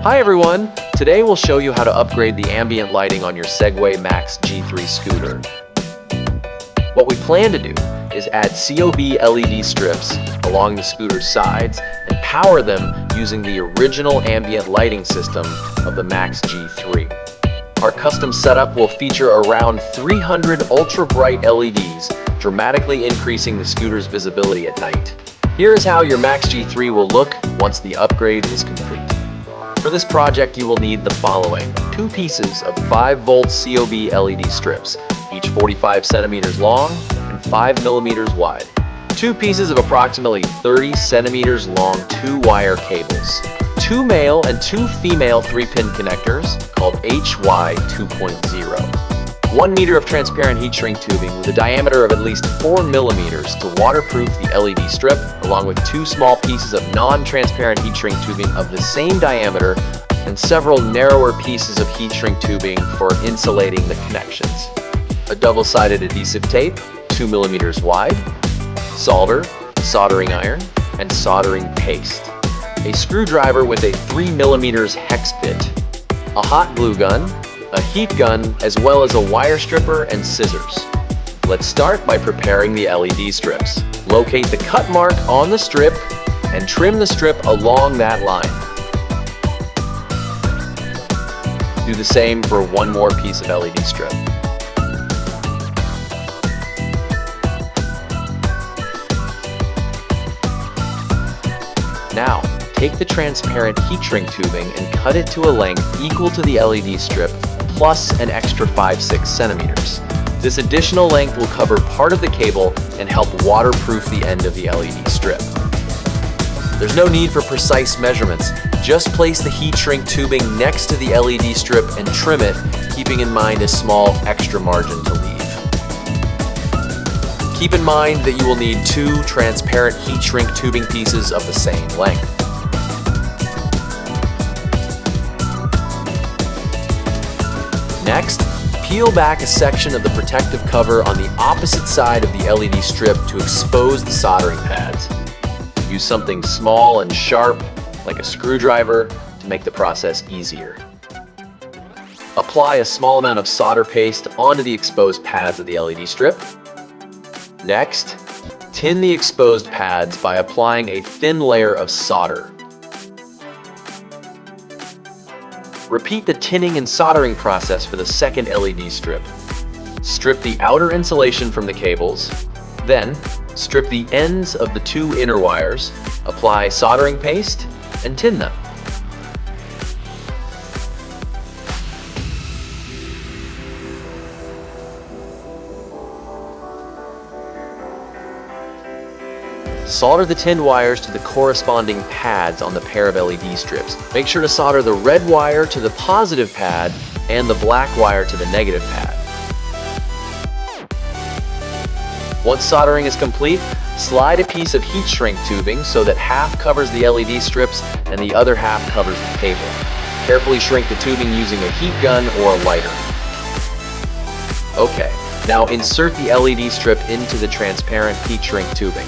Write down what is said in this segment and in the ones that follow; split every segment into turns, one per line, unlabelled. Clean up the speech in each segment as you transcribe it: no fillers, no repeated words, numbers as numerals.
Hi everyone! Today we'll show you how to upgrade the ambient lighting on your Segway MAX G3 scooter. What we plan to do is add COB LED strips along the scooter's sides and power them using the original ambient lighting system of the MAX G3. Our custom setup will feature around 300 ultra-bright LEDs, dramatically increasing the scooter's visibility at night. Here is how your MAX G3 will look once the upgrade is complete. For this project, you will need the following: 2 pieces of 5-volt COB LED strips, each 45 centimeters long and 5 millimeters wide. 2 pieces of approximately 30 centimeters long 2-wire cables. 2 male and 2 female 3-pin connectors called HY 2.0. 1 meter of transparent heat shrink tubing with a diameter of at least 4 millimeters to waterproof the LED strip, along with 2 small pieces of non-transparent heat shrink tubing of the same diameter and several narrower pieces of heat shrink tubing for insulating the connections. A double-sided adhesive tape, 2 millimeters wide, solder, soldering iron, and soldering paste. A screwdriver with a 3 millimeters hex bit, a hot glue gun, a heat gun, as well as a wire stripper and scissors. Let's start by preparing the LED strips. Locate the cut mark on the strip and trim the strip along that line. Do the same for 1 more piece of LED strip. Now, take the transparent heat shrink tubing and cut it to a length equal to the LED strip plus an extra 5-6 centimeters. This additional length will cover part of the cable and help waterproof the end of the LED strip. There's no need for precise measurements. Just place the heat shrink tubing next to the LED strip and trim it, keeping in mind a small extra margin to leave. Keep in mind that you will need 2 transparent heat shrink tubing pieces of the same length. Next, peel back a section of the protective cover on the opposite side of the LED strip to expose the soldering pads. Use something small and sharp, like a screwdriver, to make the process easier. Apply a small amount of solder paste onto the exposed pads of the LED strip. Next, tin the exposed pads by applying a thin layer of solder. Repeat the tinning and soldering process for the second LED strip. Strip the outer insulation from the cables, then strip the ends of the 2 inner wires, apply soldering paste, and tin them. Solder the tin wires to the corresponding pads on the pair of LED strips. Make sure to solder the red wire to the positive pad and the black wire to the negative pad. Once soldering is complete, slide a piece of heat shrink tubing so that half covers the LED strips and the other half covers the cable. Carefully shrink the tubing using a heat gun or a lighter. Okay, now insert the LED strip into the transparent heat shrink tubing.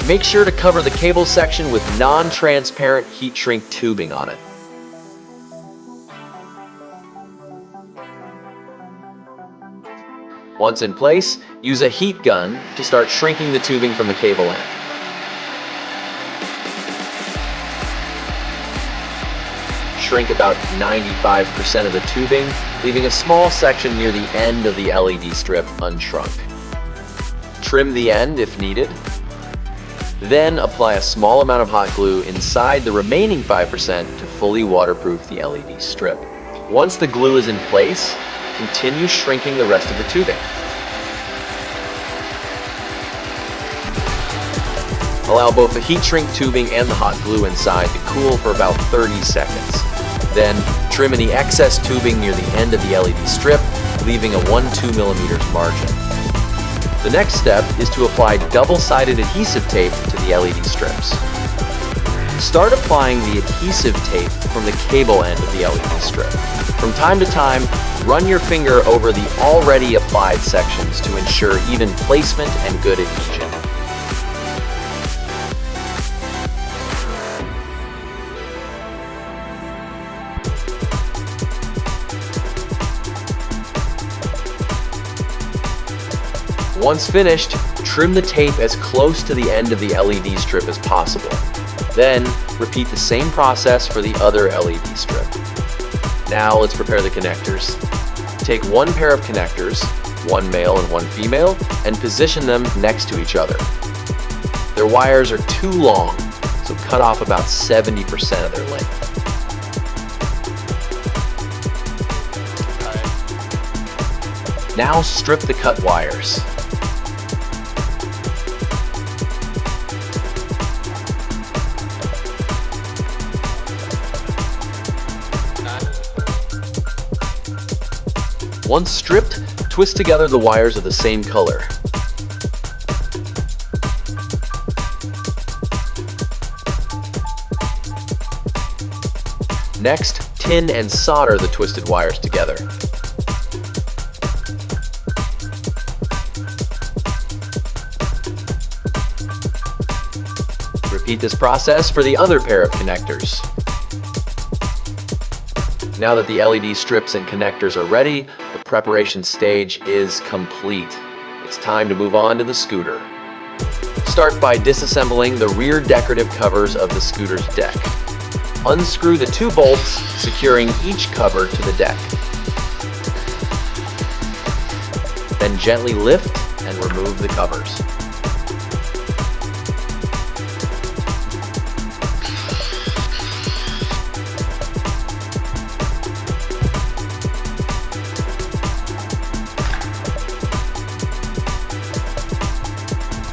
Make sure to cover the cable section with non-transparent heat shrink tubing on it. Once in place, use a heat gun to start shrinking the tubing from the cable end. Shrink about 95% of the tubing, leaving a small section near the end of the LED strip unshrunk. Trim the end if needed. Then apply a small amount of hot glue inside the remaining 5% to fully waterproof the LED strip. Once the glue is in place, continue shrinking the rest of the tubing. Allow both the heat shrink tubing and the hot glue inside to cool for about 30 seconds. Then trim any excess tubing near the end of the LED strip, leaving a 1-2 millimeters margin. The next step is to apply double-sided adhesive tape to the LED strips. Start applying the adhesive tape from the cable end of the LED strip. From time to time, run your finger over the already applied sections to ensure even placement and good adhesion. Once finished, trim the tape as close to the end of the LED strip as possible. Then, repeat the same process for the other LED strip. Now let's prepare the connectors. Take one pair of connectors, one male and one female, and position them next to each other. Their wires are too long, so cut off about 70% of their length. Now strip the cut wires. Once stripped, twist together the wires of the same color. Next, tin and solder the twisted wires together. Repeat this process for the other pair of connectors. Now that the LED strips and connectors are ready, the preparation stage is complete. It's time to move on to the scooter. Start by disassembling the rear decorative covers of the scooter's deck. Unscrew the two bolts, securing each cover to the deck. Then gently lift and remove the covers.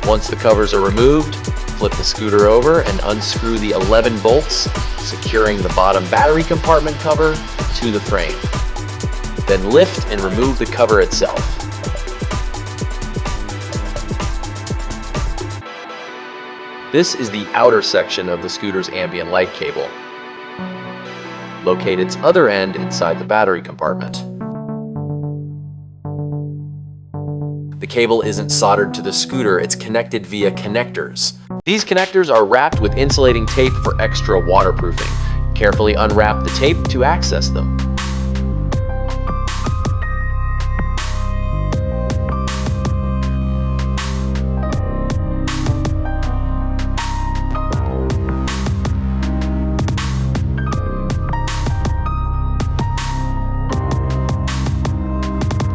Once the covers are removed, flip the scooter over and unscrew the 11 bolts, securing the bottom battery compartment cover to the frame. Then lift and remove the cover itself. This is the outer section of the scooter's ambient light cable. Locate its other end inside the battery compartment. The cable isn't soldered to the scooter, it's connected via connectors. These connectors are wrapped with insulating tape for extra waterproofing. Carefully unwrap the tape to access them.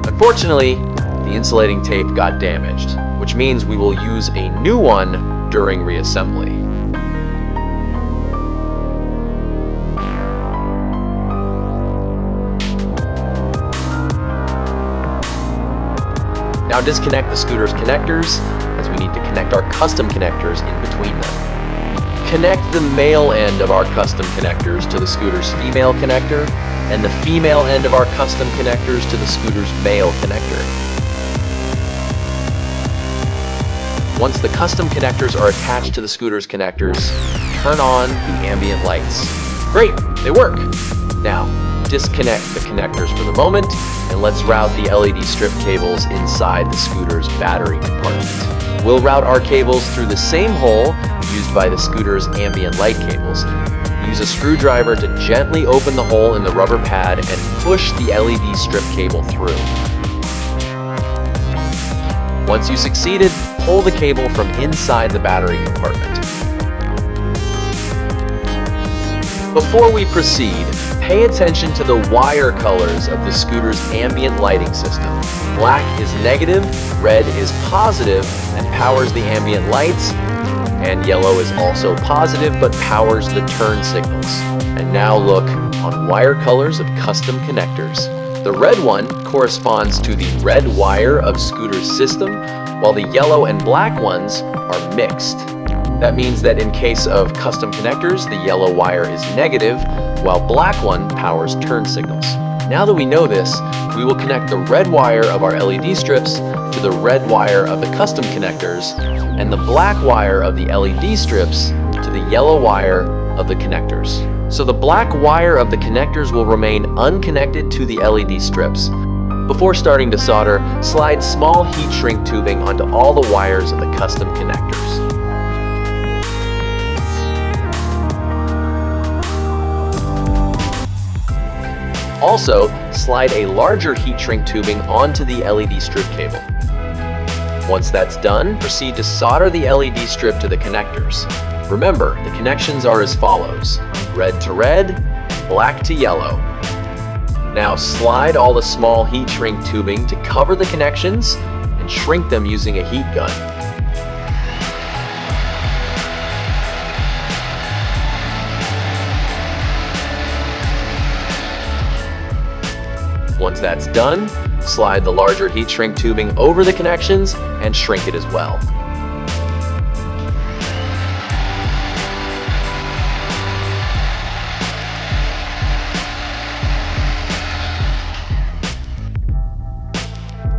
Unfortunately, the insulating tape got damaged, which means we will use a new one during reassembly. Now disconnect the scooter's connectors, as we need to connect our custom connectors in between them. Connect the male end of our custom connectors to the scooter's female connector, and the female end of our custom connectors to the scooter's male connector. Once the custom connectors are attached to the scooter's connectors, turn on the ambient lights. Great, they work! Now, disconnect the connectors for the moment, and let's route the LED strip cables inside the scooter's battery compartment. We'll route our cables through the same hole used by the scooter's ambient light cables. Use a screwdriver to gently open the hole in the rubber pad and push the LED strip cable through. Once you succeeded, pull the cable from inside the battery compartment. Before we proceed, pay attention to the wire colors of the scooter's ambient lighting system. Black is negative, red is positive and powers the ambient lights, and yellow is also positive but powers the turn signals. And now look on wire colors of custom connectors. The red one corresponds to the red wire of scooter's system, while the yellow and black ones are mixed. That means that in case of custom connectors, the yellow wire is negative, while black one powers turn signals. Now that we know this, we will connect the red wire of our LED strips to the red wire of the custom connectors, and the black wire of the LED strips to the yellow wire of the connectors. So the black wire of the connectors will remain unconnected to the LED strips. Before starting to solder, slide small heat shrink tubing onto all the wires of the custom connectors. Also, slide a larger heat shrink tubing onto the LED strip cable. Once that's done, proceed to solder the LED strip to the connectors. Remember, the connections are as follows: red to red, black to yellow. Now slide all the small heat shrink tubing to cover the connections and shrink them using a heat gun. Once that's done, slide the larger heat shrink tubing over the connections and shrink it as well.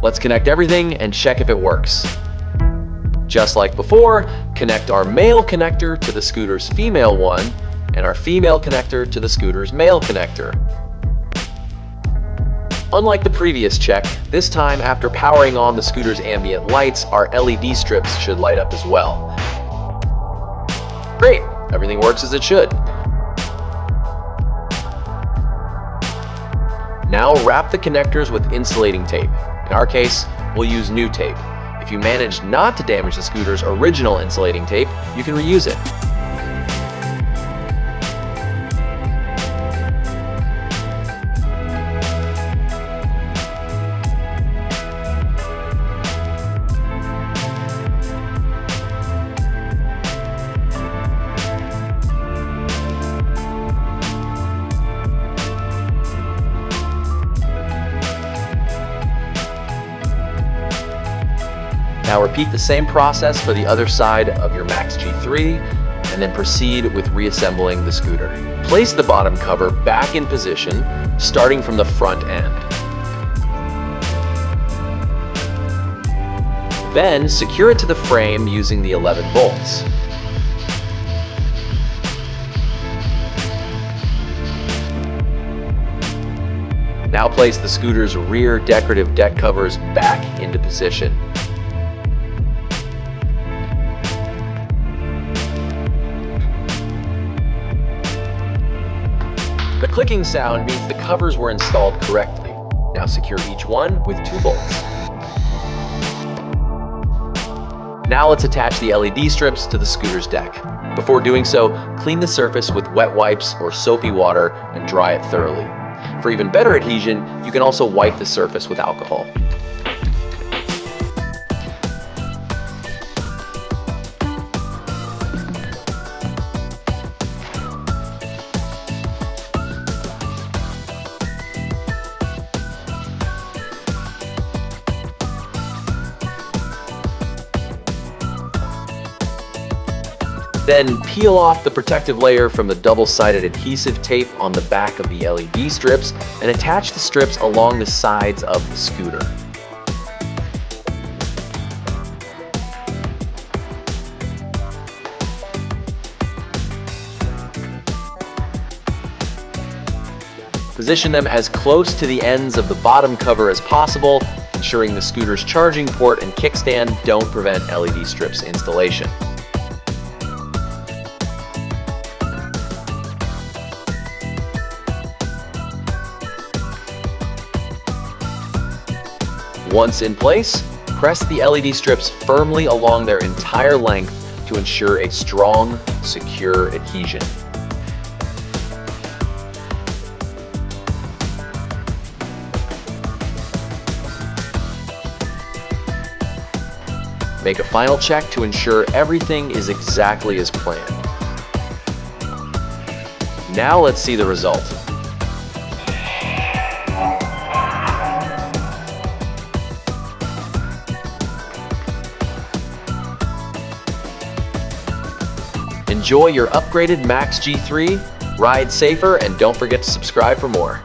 Let's connect everything and check if it works. Just like before, connect our male connector to the scooter's female one and our female connector to the scooter's male connector. Unlike the previous check, this time after powering on the scooter's ambient lights, our LED strips should light up as well. Great, everything works as it should. Now wrap the connectors with insulating tape. In our case, we'll use new tape. If you manage not to damage the scooter's original insulating tape, you can reuse it. Now repeat the same process for the other side of your MAX G3 and then proceed with reassembling the scooter. Place the bottom cover back in position, starting from the front end. Then secure it to the frame using the 11 bolts. Now place the scooter's rear decorative deck covers back into position. The clicking sound means the covers were installed correctly. Now secure each one with 2 bolts. Now let's attach the LED strips to the scooter's deck. Before doing so, clean the surface with wet wipes or soapy water and dry it thoroughly. For even better adhesion, you can also wipe the surface with alcohol. Then peel off the protective layer from the double-sided adhesive tape on the back of the LED strips and attach the strips along the sides of the scooter. Position them as close to the ends of the bottom cover as possible, ensuring the scooter's charging port and kickstand don't prevent LED strips installation. Once in place, press the LED strips firmly along their entire length to ensure a strong, secure adhesion. Make a final check to ensure everything is exactly as planned. Now let's see the result. Enjoy your upgraded MAX G3, ride safer, and don't forget to subscribe for more.